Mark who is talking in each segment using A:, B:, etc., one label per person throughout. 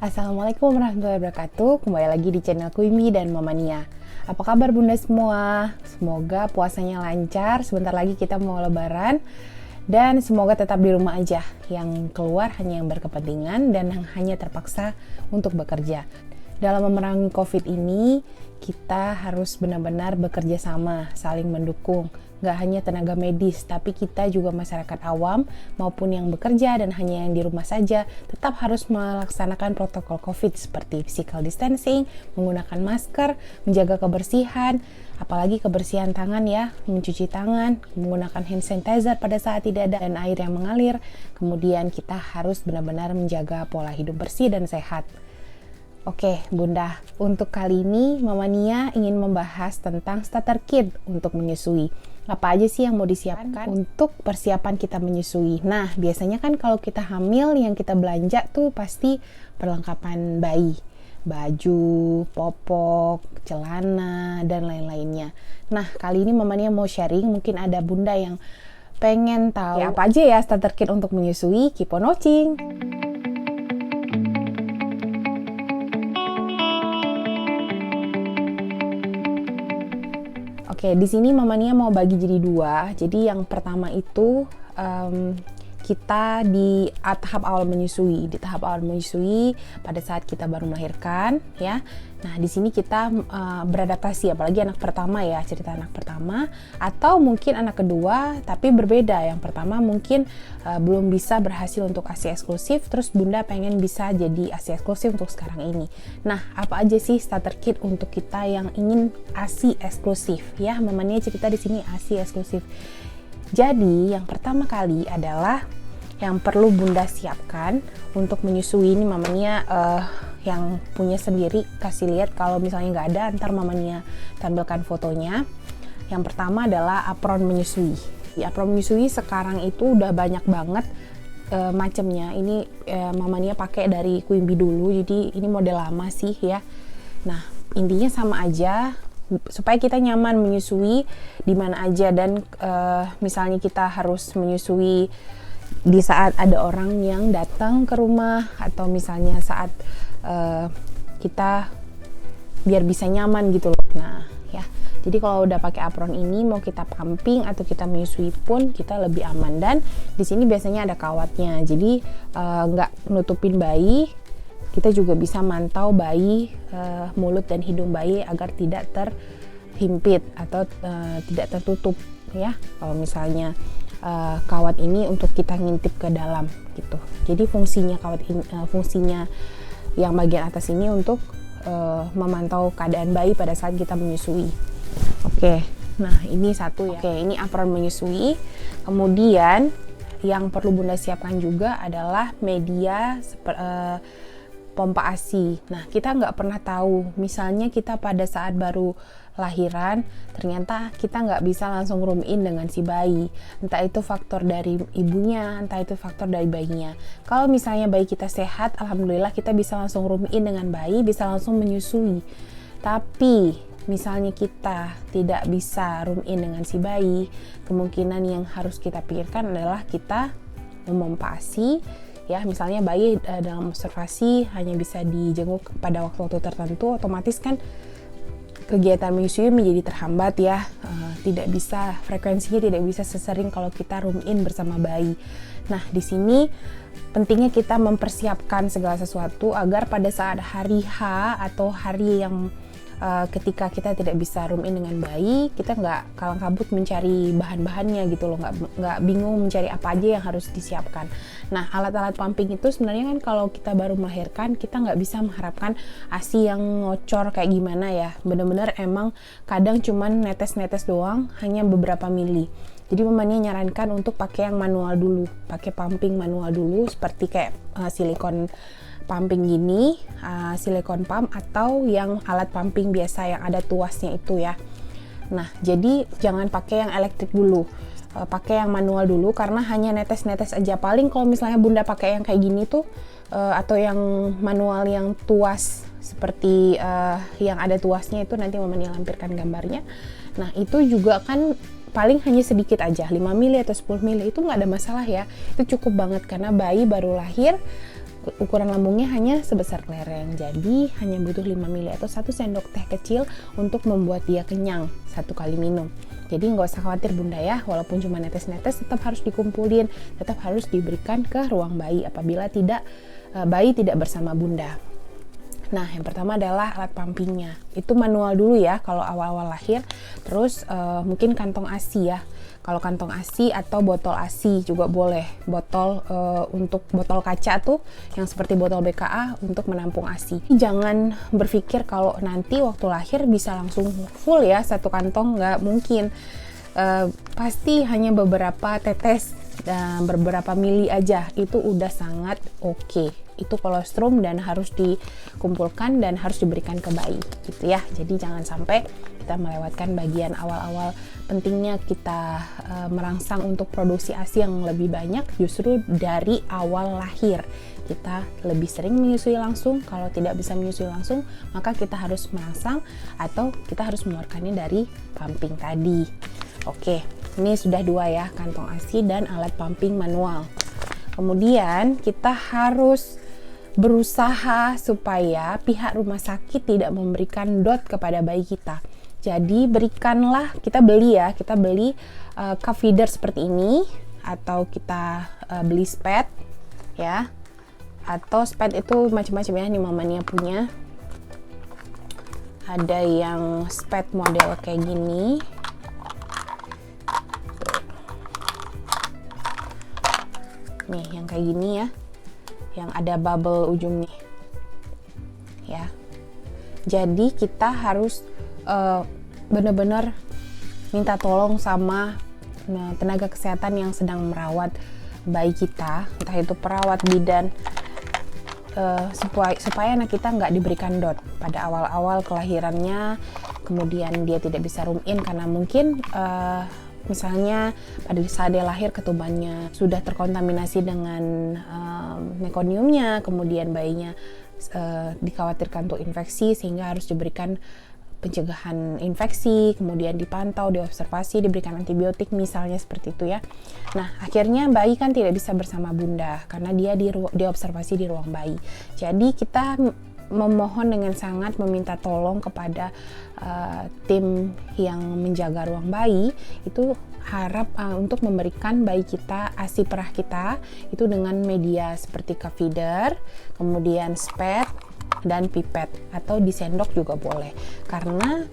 A: Assalamualaikum warahmatullahi wabarakatuh. Kembali lagi di channel Kuimi dan Mama Nia. Apa kabar bunda semua? Semoga puasanya lancar. Sebentar lagi kita mau lebaran. Dan semoga tetap di rumah aja. Yang keluar hanya yang berkepentingan dan yang hanya terpaksa untuk bekerja. Dalam memerangi COVID ini, kita harus benar-benar bekerja sama, saling mendukung. Gak hanya tenaga medis, tapi kita juga masyarakat awam maupun yang bekerja dan hanya yang di rumah saja tetap harus melaksanakan protokol COVID seperti physical distancing, menggunakan masker, menjaga kebersihan, apalagi kebersihan tangan ya, mencuci tangan, menggunakan hand sanitizer pada saat tidak ada dan air yang mengalir. Kemudian kita harus benar-benar menjaga pola hidup bersih dan sehat. Oke bunda, untuk kali ini Mama Nia ingin membahas tentang starter kit untuk menyusui. Apa aja sih yang mau disiapkan untuk persiapan kita menyusui? Nah, biasanya kan kalau kita hamil yang kita belanja tuh pasti perlengkapan bayi. Baju, popok, celana, dan lain-lainnya. Nah, kali ini Mama Nia mau sharing, mungkin ada bunda yang pengen tahu apa aja ya starter kit untuk menyusui. Keep on watching! Oke, di sini Mama Nia mau bagi jadi dua. Jadi yang pertama itu kita di tahap awal menyusui. Di tahap awal menyusui pada saat kita baru melahirkan, ya. Nah, di sini kita beradaptasi, apalagi anak pertama ya, cerita anak pertama, atau mungkin anak kedua, tapi berbeda. Yang pertama mungkin belum bisa berhasil untuk ASI eksklusif, terus bunda pengen bisa jadi ASI eksklusif untuk sekarang ini. Nah, apa aja sih starter kit untuk kita yang ingin ASI eksklusif? Ya, Mama Nia cerita di sini ASI eksklusif. Jadi, yang pertama kali adalah yang perlu bunda siapkan untuk menyusui ini. Mama Nia yang punya sendiri kasih lihat, kalau misalnya nggak ada ntar Mama Nia tampilkan fotonya. Yang pertama adalah apron menyusui. Di apron menyusui sekarang itu udah banyak banget macamnya. Ini Mama Nia pakai dari Quimby dulu, jadi ini model lama sih ya. Nah, intinya sama aja supaya kita nyaman menyusui di mana aja, dan misalnya kita harus menyusui di saat ada orang yang datang ke rumah, atau misalnya saat kita biar bisa nyaman gitu loh. Nah ya, jadi kalau udah pakai apron ini, mau kita pumping atau kita menyusui pun kita lebih aman. Dan di sini biasanya ada kawatnya, jadi nggak nutupin bayi. Kita juga bisa mantau bayi, mulut dan hidung bayi agar tidak terhimpit atau tidak tertutup ya. Kalau misalnya kawat ini untuk kita ngintip ke dalam gitu. Jadi fungsinya kawat ini, fungsinya yang bagian atas ini untuk memantau keadaan bayi pada saat kita menyusui. Oke, nah ini satu ya. Oke, ini apron menyusui. Kemudian yang perlu bunda siapkan juga adalah media pompa ASI. Nah, kita nggak pernah tahu, misalnya kita pada saat baru lahiran, ternyata kita nggak bisa langsung room in dengan si bayi. Entah itu faktor dari ibunya, entah itu faktor dari bayinya. Kalau misalnya bayi kita sehat, alhamdulillah kita bisa langsung room in dengan bayi, bisa langsung menyusui. Tapi misalnya kita tidak bisa room in dengan si bayi, kemungkinan yang harus kita pikirkan adalah kita memompa ASI. Ya, misalnya bayi dalam observasi hanya bisa dijenguk pada waktu-waktu tertentu, otomatis kan kegiatan menyusui menjadi terhambat ya. Tidak bisa, frekuensinya tidak bisa sesering kalau kita room in bersama bayi. Nah, di sini pentingnya kita mempersiapkan segala sesuatu agar pada saat hari H atau hari yang ketika kita tidak bisa room in dengan bayi, kita nggak kalang kabut mencari bahan-bahannya gitu loh, nggak bingung mencari apa aja yang harus disiapkan. Nah, alat-alat pumping itu sebenarnya kan kalau kita baru melahirkan, kita nggak bisa mengharapkan ASI yang ngocor kayak gimana ya. Bener-bener emang kadang cuman netes-netes doang, hanya beberapa mili. Jadi Mama Nia nyarankan untuk pakai yang manual dulu, pakai pumping manual dulu, seperti kayak silikon pumping gini, silikon pump, atau yang alat pumping biasa yang ada tuasnya itu ya. Nah, jadi jangan pakai yang elektrik dulu, pakai yang manual dulu, karena hanya netes-netes aja. Paling kalau misalnya bunda pakai yang kayak gini tuh, atau yang manual yang tuas seperti yang ada tuasnya itu, nanti Mama Nia lampirkan gambarnya. Nah, itu juga kan paling hanya sedikit aja, 5 mili atau 10 mili itu nggak ada masalah ya. Itu cukup banget karena bayi baru lahir, ukuran lambungnya hanya sebesar kelereng, jadi hanya butuh 5 ml atau 1 sendok teh kecil untuk membuat dia kenyang 1 kali minum. Jadi nggak usah khawatir bunda ya, walaupun cuma netes-netes tetap harus dikumpulin, tetap harus diberikan ke ruang bayi apabila bayi tidak bersama bunda. Nah, yang pertama adalah alat pumpingnya. Itu manual dulu ya kalau awal-awal lahir. Terus mungkin kantong ASI ya. Kalau kantong ASI atau botol ASI juga boleh. Botol untuk botol kaca tuh yang seperti botol BKA untuk menampung ASI. Jangan berpikir kalau nanti waktu lahir bisa langsung full ya satu kantong, nggak mungkin. Pasti hanya beberapa tetes dan beberapa mili aja itu udah sangat oke. Itu kolostrum dan harus dikumpulkan dan harus diberikan ke bayi gitu ya. Jadi jangan sampai kita melewatkan bagian awal-awal pentingnya kita merangsang untuk produksi ASI yang lebih banyak justru dari awal lahir. Kita lebih sering menyusui langsung. Kalau tidak bisa menyusui langsung, maka kita harus merangsang atau kita harus mengeluarkannya dari pumping tadi. Oke, ini sudah 2 ya, kantong ASI dan alat pumping manual. Kemudian kita harus berusaha supaya pihak rumah sakit tidak memberikan DOT kepada bayi kita. Jadi berikanlah, kita beli cup feeder seperti ini, atau kita beli SPED ya, atau SPED itu macam-macam ya, ini mamanya punya. Ada yang SPED model kayak gini. Nih yang kayak gini ya, yang ada bubble ujungnya ya. Jadi kita harus benar-benar minta tolong sama tenaga kesehatan yang sedang merawat bayi kita, entah itu perawat, bidan, supaya anak kita nggak diberikan DOT pada awal-awal kelahirannya, kemudian dia tidak bisa room in karena mungkin misalnya pada saat dia lahir ketubannya sudah terkontaminasi dengan mekoniumnya, kemudian bayinya dikhawatirkan untuk infeksi sehingga harus diberikan pencegahan infeksi, kemudian dipantau, diobservasi, diberikan antibiotik misalnya seperti itu ya. Nah, akhirnya bayi kan tidak bisa bersama bunda karena dia diobservasi di ruang bayi. Jadi kita memohon dengan sangat meminta tolong kepada tim yang menjaga ruang bayi itu harap untuk memberikan bayi kita ASI perah kita itu dengan media seperti cup feeder, kemudian SPED dan pipet atau disendok juga boleh, karena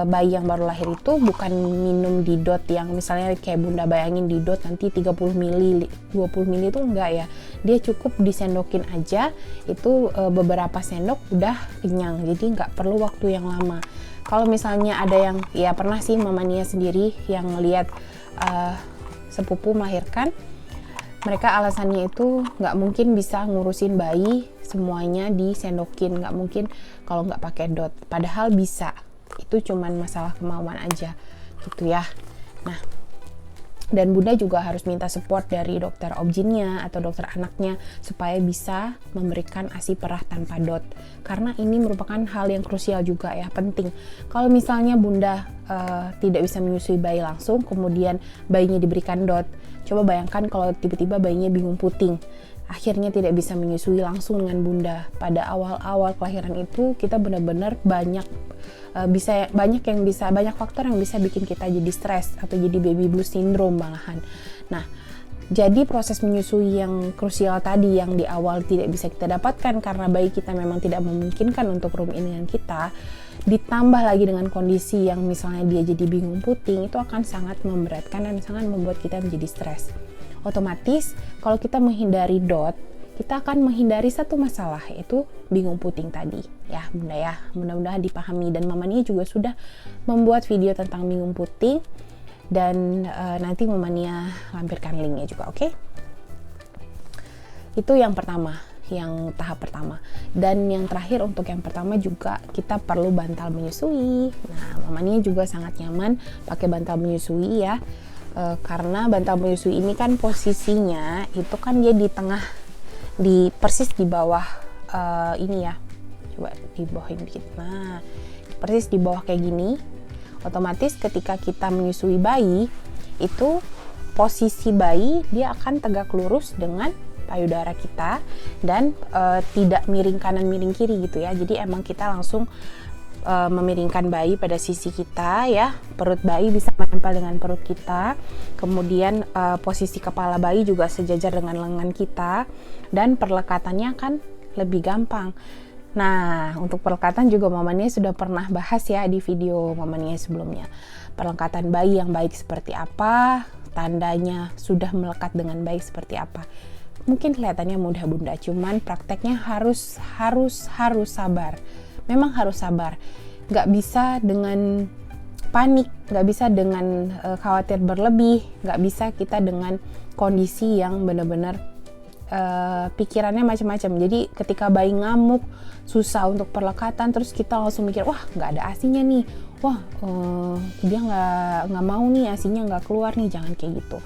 A: bayi yang baru lahir itu bukan minum di DOT yang misalnya kayak bunda bayangin di DOT nanti 30 mili 20 mili itu enggak ya, dia cukup disendokin aja itu beberapa sendok udah kenyang, jadi nggak perlu waktu yang lama. Kalau misalnya ada yang ya pernah sih Mama Nia sendiri yang lihat sepupu melahirkan, mereka alasannya itu nggak mungkin bisa ngurusin bayi semuanya disendokin, nggak mungkin kalau nggak pakai DOT, padahal bisa, itu cuman masalah kemauan aja gitu ya. Nah, dan bunda juga harus minta support dari dokter obgynnya atau dokter anaknya supaya bisa memberikan ASI perah tanpa DOT, karena ini merupakan hal yang krusial juga ya, penting. Kalau misalnya bunda tidak bisa menyusui bayi langsung, kemudian bayinya diberikan DOT, coba bayangkan kalau tiba-tiba bayinya bingung puting, akhirnya tidak bisa menyusui langsung dengan bunda. Pada awal-awal kelahiran itu kita benar-benar banyak faktor yang bisa bikin kita jadi stres atau jadi baby blues syndrome malahan. Nah, jadi proses menyusui yang krusial tadi yang di awal tidak bisa kita dapatkan karena bayi kita memang tidak memungkinkan untuk room in dengan kita, ditambah lagi dengan kondisi yang misalnya dia jadi bingung puting, itu akan sangat memberatkan dan sangat membuat kita menjadi stres. Otomatis kalau kita menghindari DOT, kita akan menghindari satu masalah, yaitu bingung puting tadi ya bunda ya. Mudah-mudahan dipahami, dan Mama Nia juga sudah membuat video tentang bingung puting dan nanti Mama Nia lampirkan linknya juga, oke? Itu yang pertama, yang tahap pertama. Dan yang terakhir untuk yang pertama juga kita perlu bantal menyusui. Nah, Mama Nia juga sangat nyaman pakai bantal menyusui ya, karena bantal menyusui ini kan posisinya itu kan dia di tengah, persis di bawah ini ya, coba di bawahin dikit. Nah, persis di bawah kayak gini. Otomatis ketika kita menyusui bayi itu posisi bayi dia akan tegak lurus dengan payudara kita dan tidak miring kanan miring kiri gitu ya. Jadi emang kita langsung memiringkan bayi pada sisi kita ya, perut bayi bisa menempel dengan perut kita, kemudian posisi kepala bayi juga sejajar dengan lengan kita, dan perlekatannya kan lebih gampang. Nah, untuk perlekatan juga Mama Nia sudah pernah bahas ya di video Mama Nia sebelumnya. Perlekatan bayi yang baik seperti apa, tandanya sudah melekat dengan baik seperti apa. Mungkin kelihatannya mudah bunda, cuman prakteknya harus sabar. Memang harus sabar, nggak bisa dengan panik, nggak bisa dengan khawatir berlebih, nggak bisa kita dengan kondisi yang benar-benar pikirannya macam-macam. Jadi ketika bayi ngamuk, susah untuk perlekatan, terus kita langsung mikir, wah nggak ada asinya nih, wah dia nggak mau nih, asinya nggak keluar nih. Jangan kayak gitu.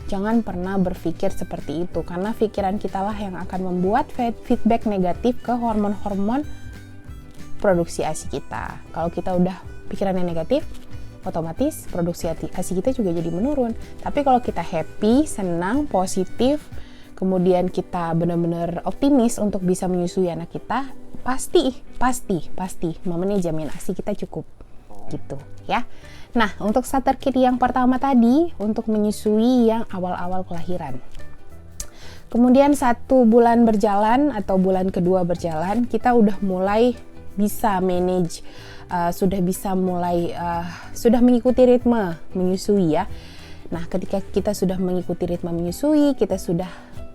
A: Jangan pernah berpikir seperti itu, karena pikiran kita lah yang akan membuat feedback negatif ke hormon-hormon produksi ASI kita. Kalau kita udah pikirannya negatif, otomatis produksi ASI kita juga jadi menurun. Tapi kalau kita happy, senang, positif, kemudian kita benar-benar optimis untuk bisa menyusui anak kita, pasti Mama Nia jamin ASI kita cukup gitu ya. Nah, untuk starter kit yang pertama tadi untuk menyusui yang awal-awal kelahiran. Kemudian 1 bulan berjalan atau bulan kedua berjalan, kita udah mulai bisa manage, sudah mengikuti ritme menyusui ya. Nah, ketika kita sudah mengikuti ritme menyusui, kita sudah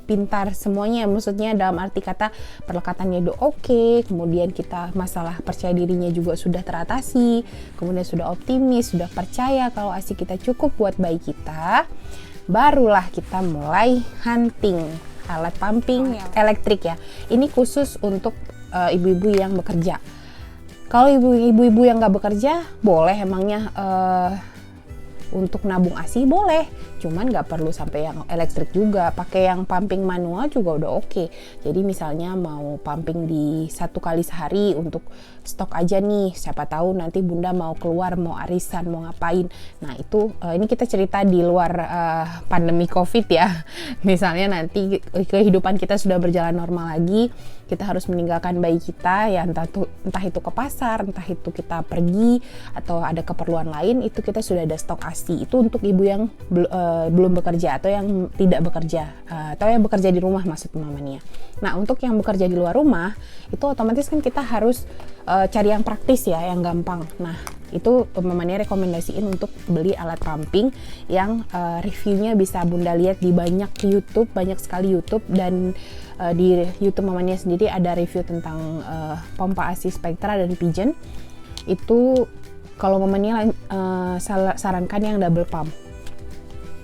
A: pintar semuanya, maksudnya dalam arti kata perlekatannya udah oke, kemudian kita masalah percaya dirinya juga sudah teratasi, kemudian sudah optimis, sudah percaya kalau ASI kita cukup buat bayi kita, barulah kita mulai hunting alat pumping elektrik ya. Ini khusus untuk ibu-ibu yang bekerja. Kalau ibu-ibu yang nggak bekerja, boleh emangnya untuk nabung ASI boleh, cuman nggak perlu sampai yang elektrik juga. Pakai yang pumping manual juga udah oke. Jadi misalnya mau pumping di 1 kali sehari untuk stok aja nih, siapa tahu nanti bunda mau keluar, mau arisan, mau ngapain. Nah itu ini kita cerita di luar pandemi COVID ya. Misalnya nanti kehidupan kita sudah berjalan normal lagi, kita harus meninggalkan bayi kita ya, entah itu ke pasar, entah itu kita pergi atau ada keperluan lain, itu kita sudah ada stok ASI. Itu untuk ibu yang belum bekerja atau yang tidak bekerja, atau yang bekerja di rumah maksud Mama Nia. Nah, untuk yang bekerja di luar rumah itu otomatis kan kita harus cari yang praktis ya, yang gampang. Nah, itu Mama Nia rekomendasiin untuk beli alat pumping yang reviewnya bisa bunda lihat di banyak sekali YouTube, dan di YouTube Mama Nia sendiri ada review tentang pompa ASI Spectra dan Pigeon. Itu kalau Mama Nia sarankan yang double pump,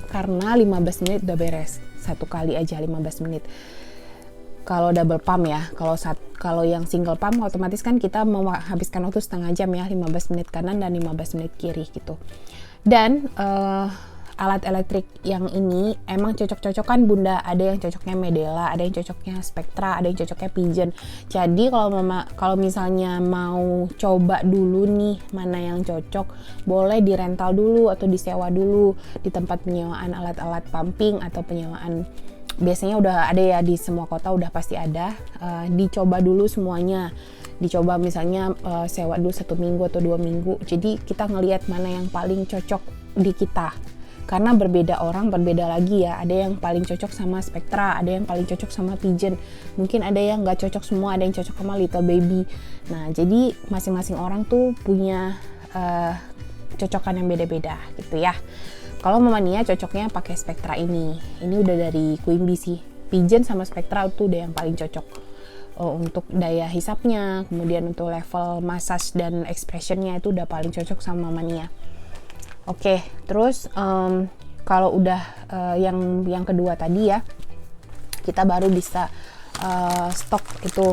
A: karena 15 menit udah beres, 1 kali aja 15 menit. Kalau double pump ya, kalau yang single pump otomatis kan kita menghabiskan waktu setengah jam ya, 15 menit kanan dan 15 menit kiri gitu. Dan alat elektrik yang ini emang cocok-cocokan bunda, ada yang cocoknya Medela, ada yang cocoknya Spectra, ada yang cocoknya Pigeon. Jadi kalau misalnya mau coba dulu nih mana yang cocok, boleh dirental dulu atau disewa dulu di tempat penyewaan alat-alat pumping atau penyewaan. Biasanya udah ada ya, di semua kota udah pasti ada. Dicoba dulu semuanya, dicoba misalnya sewa dulu 1 minggu atau 2 minggu. Jadi kita ngelihat mana yang paling cocok di kita, karena berbeda orang berbeda lagi ya. Ada yang paling cocok sama Spectra, ada yang paling cocok sama Pigeon, mungkin ada yang nggak cocok semua, ada yang cocok sama Little Baby. Nah, jadi masing-masing orang tuh punya cocokan yang beda-beda gitu ya. Kalau Mama Nia cocoknya pakai Spectra ini udah dari Queen Bee sih. Pigeon sama Spectra itu udah yang paling cocok untuk daya hisapnya, kemudian untuk level massage dan expressionnya itu udah paling cocok sama Mama Nia. Oke, terus kalau udah yang kedua tadi ya, kita baru bisa stok itu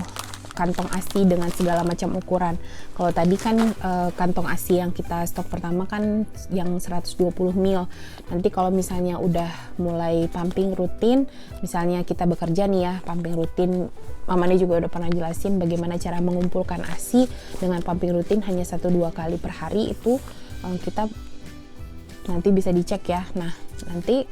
A: kantong ASI dengan segala macam ukuran. Kalau tadi kan kantong ASI yang kita stok pertama kan yang 120 ml. Nanti kalau misalnya udah mulai pumping rutin, misalnya kita bekerja nih ya, pumping rutin, Mama Nia juga udah pernah jelasin bagaimana cara mengumpulkan ASI dengan pumping rutin hanya 1-2 kali per hari. Itu kita nanti bisa dicek ya. Nah, nanti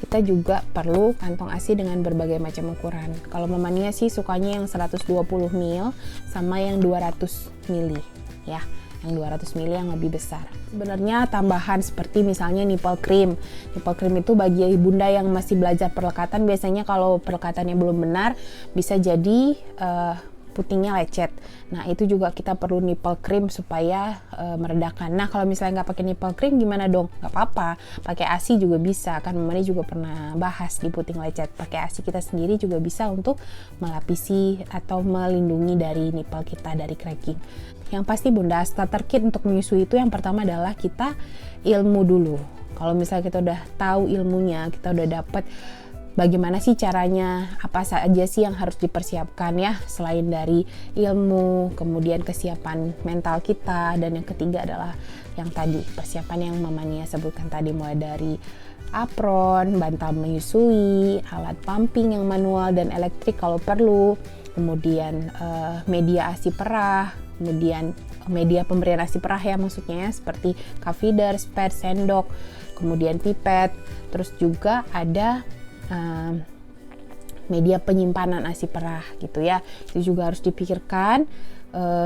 A: kita juga perlu kantong ASI dengan berbagai macam ukuran. Kalau mamania sih sukanya yang 120 ml sama yang 200 ml ya. Yang 200 ml yang lebih besar. Sebenarnya tambahan seperti misalnya nipple cream. Nipple cream itu bagi bunda yang masih belajar perlekatan, biasanya kalau perlekatannya belum benar bisa jadi putingnya lecet. Nah itu juga kita perlu nipple cream supaya meredakan. Nah kalau misalnya nggak pakai nipple cream gimana dong? Nggak apa-apa, pakai ASI juga bisa. Kan Mama juga pernah bahas di puting lecet. Pakai ASI kita sendiri juga bisa untuk melapisi atau melindungi dari nipple kita dari cracking. Yang pasti bunda, starter kit untuk menyusui itu yang pertama adalah kita ilmu dulu. Kalau misalnya kita udah tahu ilmunya, kita udah dapet bagaimana sih caranya, apa saja sih yang harus dipersiapkan ya, selain dari ilmu, kemudian kesiapan mental kita, dan yang ketiga adalah yang tadi, persiapan yang Mama Nia sebutkan tadi, mulai dari apron, bantal menyusui, alat pumping yang manual dan elektrik kalau perlu, kemudian media ASI perah, kemudian media pemberian ASI perah ya maksudnya ya, seperti cup feeder, spade, sendok, kemudian pipet, terus juga ada media penyimpanan ASI perah gitu ya. Itu juga harus dipikirkan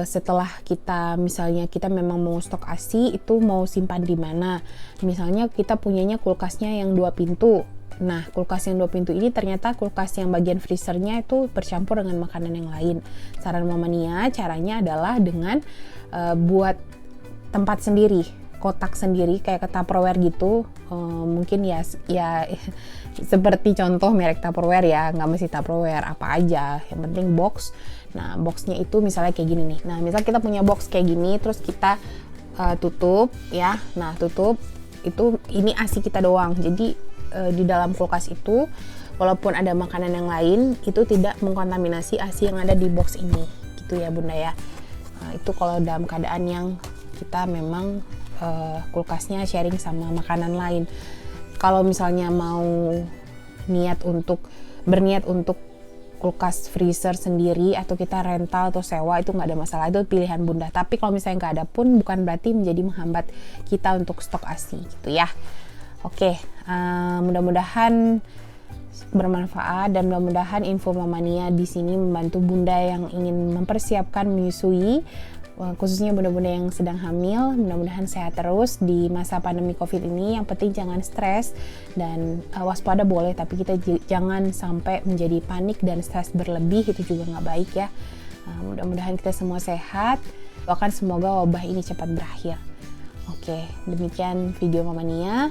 A: setelah kita misalnya kita memang mau stok ASI itu mau simpan di mana. Misalnya kita punyanya kulkasnya yang 2 pintu. Nah, kulkas yang 2 pintu ini ternyata kulkas yang bagian freezernya itu bercampur dengan makanan yang lain. Saran Mama Nia caranya adalah dengan buat tempat sendiri, kotak sendiri kayak ke Tupperware gitu. Mungkin ya seperti contoh merek Tupperware ya, nggak mesti Tupperware, apa aja, yang penting box. Nah, boxnya itu misalnya kayak gini nih. Nah, misal kita punya box kayak gini, terus kita tutup ya. Nah, tutup itu ini ASI kita doang. Jadi di dalam kulkas itu walaupun ada makanan yang lain itu tidak mengkontaminasi ASI yang ada di box ini gitu ya bunda ya. Itu kalau dalam keadaan yang kita memang kulkasnya sharing sama makanan lain. Kalau misalnya mau berniat untuk kulkas freezer sendiri atau kita rental atau sewa, itu nggak ada masalah, itu pilihan bunda. Tapi kalau misalnya nggak ada pun bukan berarti menjadi menghambat kita untuk stok ASI gitu ya. Oke, mudah-mudahan bermanfaat dan mudah-mudahan info Mama Nia di sini membantu bunda yang ingin mempersiapkan menyusui, khususnya bunda-bunda yang sedang hamil. Mudah-mudahan sehat terus di masa pandemi COVID ini. Yang penting jangan stres dan waspada boleh, tapi kita jangan sampai menjadi panik dan stres berlebih, itu juga nggak baik ya. Mudah-mudahan kita semua sehat, doakan semoga wabah ini cepat berakhir. Oke, demikian video Mama Nia.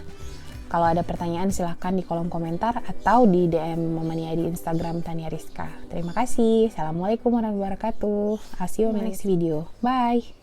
A: Kalau ada pertanyaan silahkan di kolom komentar atau di DM Mama Nia di Instagram Tania Rizka. Terima kasih. Assalamualaikum warahmatullahi wabarakatuh. I'll see you on my next video. Bye.